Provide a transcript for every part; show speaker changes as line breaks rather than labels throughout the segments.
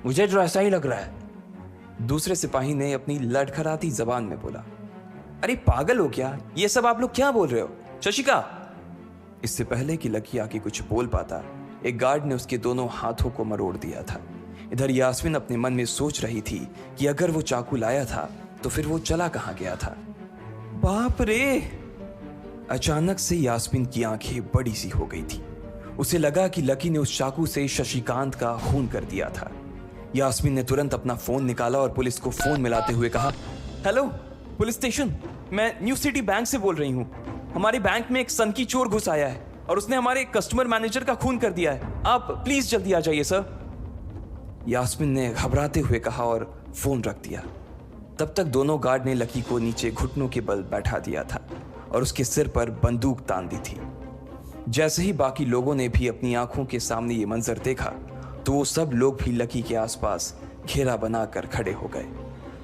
मुझे तो ऐसा ही लग रहा है। दूसरे सिपाही ने अपनी लड़खड़ाती जबान में बोला। अरे पागल हो क्या? ये सब आप लोग क्या बोल रहे हो? शशिका! इससे पहले कि लकी आके कुछ बोल पाता, एक गार्ड ने उसके दोनों हाथों को मरोड़ दिया था। इधर यास्मीन अपने मन में सोच रही थी कि अगर वो चाकू लाया था तो फिर वो चला कहां गया था। बाप रे! अचानक से यास्मीन की आंखें बड़ी सी हो गई थी। उसे लगा कि लकी ने उस चाकू से शशिकांत का खून कर दिया था। यास्मीन ने तुरंत अपना फोन निकाला और पुलिस को फोन मिलाते हुए कहा, हेलो पुलिस स्टेशन, मैं न्यू सिटी बैंक से बोल रही हूँ। हमारे बैंक में एक सनकी चोर घुस आया है और उसने हमारे कस्टमर मैनेजर का खून कर दिया है। आप प्लीज जल्दी आ जाइए सर। यास्मीन ने घबराते हुए कहा और फोन रख दिया। तब तक दोनों गार्ड ने लकी को नीचे घुटनों के बल बैठा दिया था और उसके सिर पर बंदूक तान दी थी। जैसे ही बाकी लोगों ने भी अपनी आंखों के सामने ये मंजर देखा तो वो सब लोग भी लकी के आसपास घेरा बनाकर खड़े हो गए।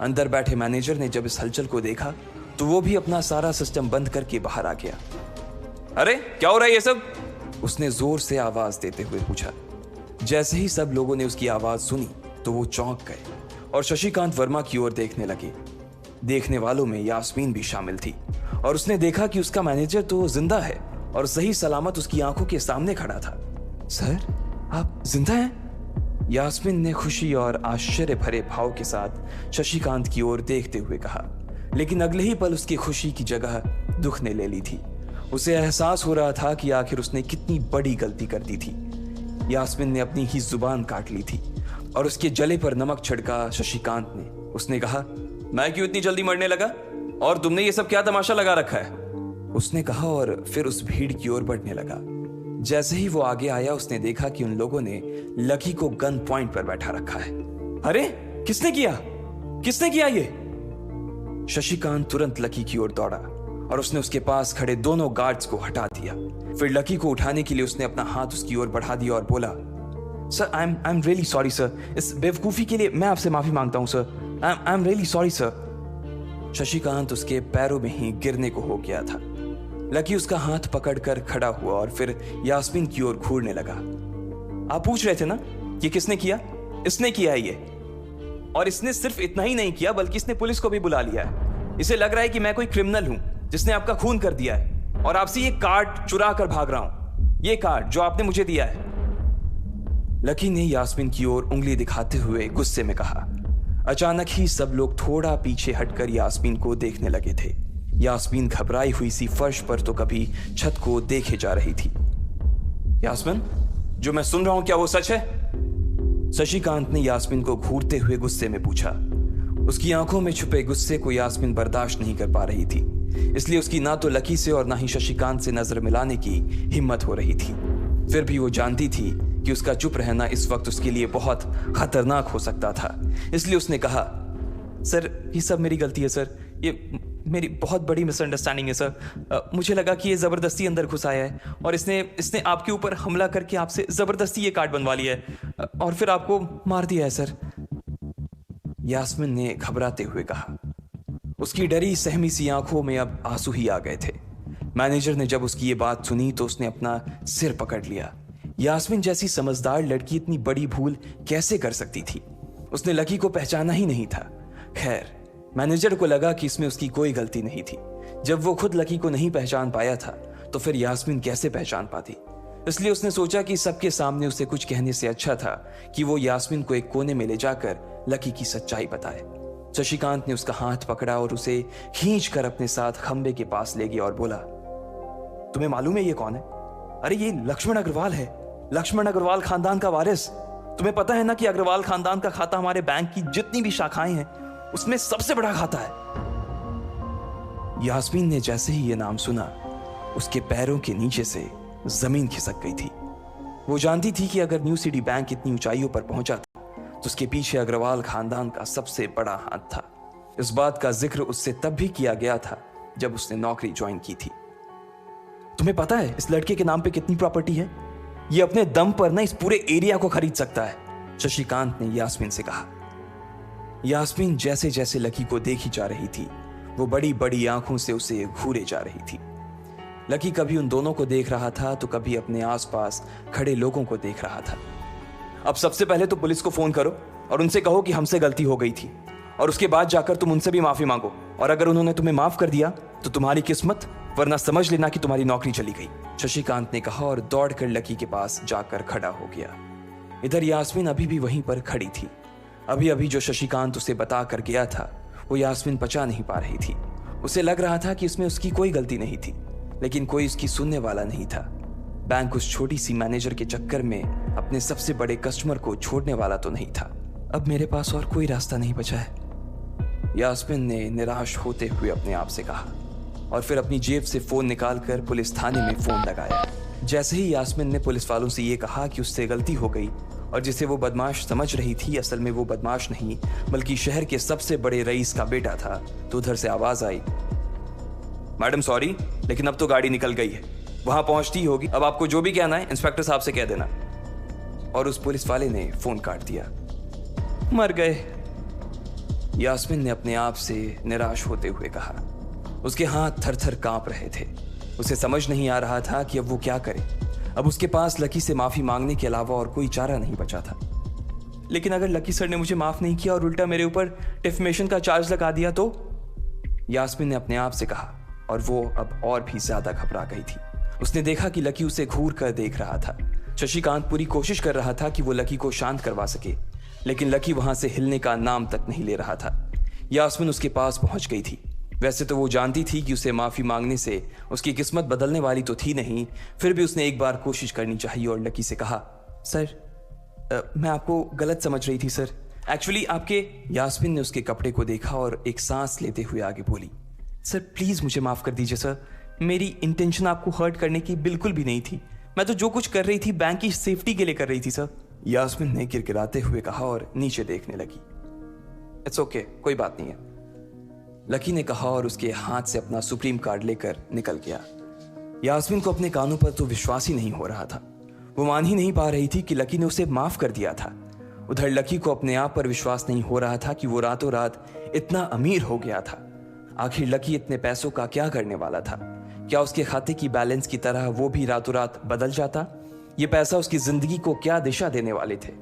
अंदर बैठे मैनेजर ने जब इस हलचल को देखा तो वो भी अपना सारा सिस्टम बंद करके बाहर आ गया। अरे क्या हो रहा है ये सब? उसने जोर से आवाज देते हुए पूछा। जैसे ही सब लोगों ने उसकी आवाज सुनी तो वो चौंक गए और शशिकांत वर्मा की ओर देखने लगे। देखने वालों में यास्मीन भी शामिल थी और उसने देखा कि उसका मैनेजर तो जिंदा है और सही सलामत उसकी आंखों के सामने खड़ा था। सर, आप जिंदा हैं? यास्मीन ने खुशी और आश्चर्य भरे भाव के साथ शशिकांत की ओर देखते हुए कहा, लेकिन अगले ही पल उसकी खुशी की जगह दुख ने ले ली थी। उसे एहसास हो रहा था कि आखिर उसने कितनी बड़ी गलती कर दी थी। यास्मीन ने अपनी ही जुबान काट ली थी और उसके जले पर नमक छिड़का शशिकांत ने। उसने कहा, मैं क्यों इतनी जल्दी मरने लगा और तुमने ये सब क्या तमाशा लगा रखा है? उसने कहा और फिर उस भीड़ की ओर बढ़ने लगा। जैसे ही वो आगे आया उसने देखा कि उन लोगों ने लकी को गन पॉइंट पर बैठा रखा है। अरे किसने किया ये? शशिकांत तुरंत लकी की ओर दौड़ा और उसने उसके पास खड़े दोनों गार्ड्स को हटा दिया। फिर लकी को उठाने के लिए उसने अपना हाथ उसकी ओर बढ़ा दिया और बोला, sir I am really sorry sir, इस बेवकूफी के लिए मैं आपसे माफी मांगता हूं sir. I am really sorry sir. Shashikant उसके पैरों में ही गिरने को हो गया था। लकी उसका हाथ पकड़कर खड़ा हुआ और फिर यास्मीन की ओर घूरने लगा। आप पूछ रहे थे ना कि किसने किया? इसने किया है ये। और इसने सिर्फ इतना ही नहीं किया बल्कि इसने पुलिस को भी बुला लिया है। इसे लग रहा है कि मैं कोई क्रिमिनल हूं जिसने आपका खून कर दिया है और आपसे ये कार्ड चुरा कर भाग रहा हूं, ये कार्ड जो आपने मुझे दिया है। लकी ने यास्मीन की ओर उंगली दिखाते हुए गुस्से में कहा। अचानक ही सब लोग थोड़ा पीछे हटकर यास्मीन को देखने लगे थे। यास्मीन घबराई हुई सी फर्श पर तो कभी छत को देखे जा रही थी। यास्मीन, जो मैं सुन रहा हूं क्या वो सच है? शशिकांत ने यास्मीन को घूरते हुए गुस्से में पूछा। उसकी आंखों में छुपे गुस्से को यास्मीन बर्दाश्त नहीं कर पा रही थी, इसलिए उसकी ना तो लकी से और ना ही शशिकांत से नजर मिलाने की हिम्मत हो रही थी। फिर भी वो जानती थी कि उसका चुप रहना इस वक्त उसके लिए बहुत खतरनाक हो सकता था, इसलिए उसने कहा, सर ये सब मेरी गलती है सर, ये मेरी बहुत बड़ी मिसअंडरस्टैंडिंग है सर। मुझे लगा कि ये ज़बरदस्ती अंदर घुस आया है और इसने आपके ऊपर हमला करके आपसे ज़बरदस्ती ये कार्ड बनवा लिया है और फिर आपको मार दिया है सर। यास्मीन ने घबराते हुए कहा। उसकी डरी सहमी सी आंखों में अब आंसू ही आ गए थे। मैनेजर ने जब उसकी ये बात सुनी तो उसने अपना सिर पकड़ लिया। यास्मीन जैसी समझदार लड़की इतनी बड़ी भूल कैसे कर सकती थी? उसने लकी को पहचाना ही नहीं था। खैर, मैनेजर को लगा कि इसमें उसकी कोई गलती नहीं थी। जब वो खुद लकी को नहीं पहचान पाया था तो फिर यास्मीन कैसे पहचान पाती? इसलिए उसने सोचा कि सबके सामने उसे कुछ कहने से अच्छा था कि वो यास्मीन को एक कोने में ले जाकर लकी की सच्चाई बताए। शशिकांत ने उसका हाथ पकड़ा और उसे खींच कर अपने साथ खंबे के पास ले गया और बोला, तुम्हें मालूम है ये कौन है? अरे ये लक्ष्मण अग्रवाल है, लक्ष्मण अग्रवाल खानदान का वारिस। तुम्हें पता है ना कि अग्रवाल खानदान का खाता हमारे बैंक की जितनी भी शाखाएं हैं उसमें सबसे बड़ा खाता है। यास्मीन ने जैसे ही यह नाम सुना उसके पैरों के नीचे से जमीन खिसक गई थी। वो जानती थी कि अगर न्यू सिटी बैंक इतनी ऊंचाइयों पर पहुंचा था तो उसके पीछे अग्रवाल खानदान का सबसे बड़ा हाथ था। इस बात का जिक्र उससे तब भी किया गया था जब उसने नौकरी ज्वाइन की थी। तुम्हें पता है इस लड़के के नाम पे कितनी प्रॉपर्टी है? ये अपने दम पर ना इस पूरे एरिया को खरीद सकता है, शशिकांत ने यास्मीन से कहा। यास्मीन जैसे जैसे लकी को देखी जा रही थी वो बड़ी बड़ी आंखों से उसे घूरे जा रही थी। लकी कभी उन दोनों को देख रहा था तो कभी अपने आसपास खड़े लोगों को देख रहा था। अब सबसे पहले तो पुलिस को फोन करो और उनसे कहो कि हमसे गलती हो गई थी, और उसके बाद जाकर तुम उनसे भी माफी मांगो, और अगर उन्होंने तुम्हें माफ कर दिया तो तुम्हारी किस्मत, वरना समझ लेना कि तुम्हारी नौकरी चली गई। शशिकांत ने कहा और दौड़कर लकी के पास जाकर खड़ा हो गया। इधर यास्मीन अभी भी वहीं पर खड़ी थी। अभी अभी जो शशिकांत उसे बता कर गया था वो यास्मीन पचा नहीं पा रही थी। उसे लग रहा था कि इसमें उसकी कोई गलती नहीं थी, लेकिन कोई उसकी सुनने वाला नहीं था। बैंक उस छोटी सी मैनेजर के चक्कर में अपने सबसे बड़े कस्टमर को छोड़ने वाला तो नहीं था। अब मेरे पास और कोई रास्ता नहीं बचा है, यास्मीन ने निराश होते हुए अपने आप से कहा, और फिर अपनी जेब से फोन निकालकर पुलिस थाने में फोन लगाया। जैसे ही यास्मीन ने पुलिस वालों से ये कहा कि उससे गलती हो गई और जिसे वो बदमाश समझ रही थी असल में वो बदमाश नहीं बल्कि शहर के सबसे बड़े रईस का बेटा था, तो उधर से आवाज आई, मैडम सॉरी, लेकिन अब तो गाड़ी निकल गई है, वहां पहुंचती होगी, अब आपको जो भी कहना है इंस्पेक्टर साहब से कह देना। और उस पुलिस वाले ने फोन काट दिया। मर गए, यास्मीन ने अपने आप से निराश होते हुए कहा। उसके हाथ थर थर कांप रहे थे। उसे समझ नहीं आ रहा था कि अब वो क्या करे। अब उसके पास लकी से माफी मांगने के अलावा और कोई चारा नहीं बचा था। लेकिन अगर लकी सर ने मुझे माफ नहीं किया और उल्टा मेरे ऊपर डिफेमेशन का चार्ज लगा दिया तो, यास्मीन ने अपने आप से कहा, और वो अब और भी ज्यादा घबरा गई थी। उसने देखा कि लकी उसे घूर कर देख रहा था। शशिकांत पूरी कोशिश कर रहा था कि वो लकी को शांत करवा सके, लेकिन लकी वहां से हिलने का नाम तक नहीं ले रहा था। यास्मीन उसके पास पहुंच गई थी। वैसे तो वो जानती थी कि उसे माफी मांगने से उसकी किस्मत बदलने वाली तो थी नहीं, फिर भी उसने एक बार कोशिश करनी चाहिए और लकी से कहा, सर मैं आपको गलत समझ रही थी सर, एक्चुअली आपके। यास्मीन ने उसके कपड़े को देखा और एक सांस लेते हुए आगे बोली, सर प्लीज मुझे माफ कर दीजिए सर, मेरी इंटेंशन आपको हर्ट करने की बिल्कुल भी नहीं थी, मैं तो जो कुछ कर रही थी बैंक की सेफ्टी के लिए कर रही थी सर। यास्मीन ने गिड़गिड़ाते हुए कहा और नीचे देखने लगी। इट्स ओके, कोई बात नहीं है, लकी ने कहा और उसके हाथ से अपना सुप्रीम कार्ड लेकर निकल गया। यास्मीन को अपने कानों पर तो विश्वास ही नहीं हो रहा था। वो मान ही नहीं पा रही थी कि लकी ने उसे माफ कर दिया था। उधर लकी को अपने आप पर विश्वास नहीं हो रहा था कि वो रातों रात इतना अमीर हो गया था। आखिर लकी इतने पैसों का क्या करने वाला था? क्या उसके खाते की बैलेंस की तरह वो भी रातों रात बदल जाता? ये पैसा उसकी जिंदगी को क्या दिशा देने वाले थे?